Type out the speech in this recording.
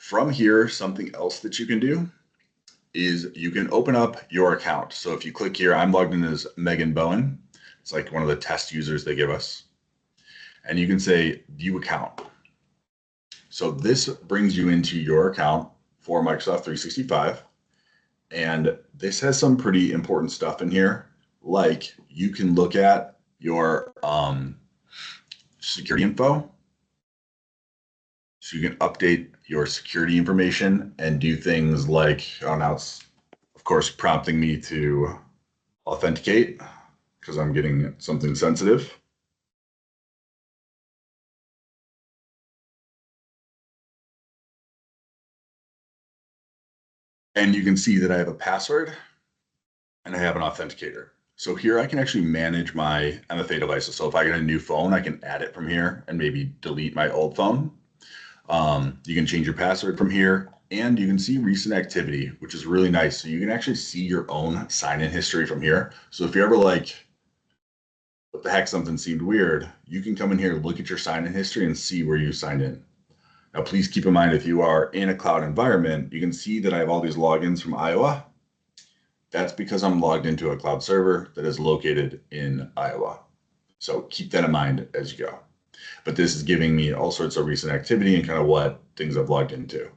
From here, something else that you can do is you can open up your account. So if you click here, I'm logged in as Megan Bowen. It's like one of the test users they give us. And you can say view account. So this brings you into your account for Microsoft 365. And this has some pretty important stuff in here. Like you can look at your security info. So you can update your security information and do things like, oh, now it's of course prompting me to authenticate because I'm getting something sensitive. And you can see that I have a password and I have an authenticator. So here I can actually manage my MFA devices. So if I get a new phone, I can add it from here and maybe delete my old phone. You can change your password from here and you can see recent activity, which is really nice. So you can actually see your own sign-in history from here. So if you're ever like, what the heck, something seemed weird, you can come in here, look at your sign-in history and see where you signed in. Now, please keep in mind, if you are in a cloud environment, you can see that I have all these logins from Iowa. That's because I'm logged into a cloud server that is located in Iowa. So keep that in mind as you go. But this is giving me all sorts of recent activity and kind of what things I've logged into.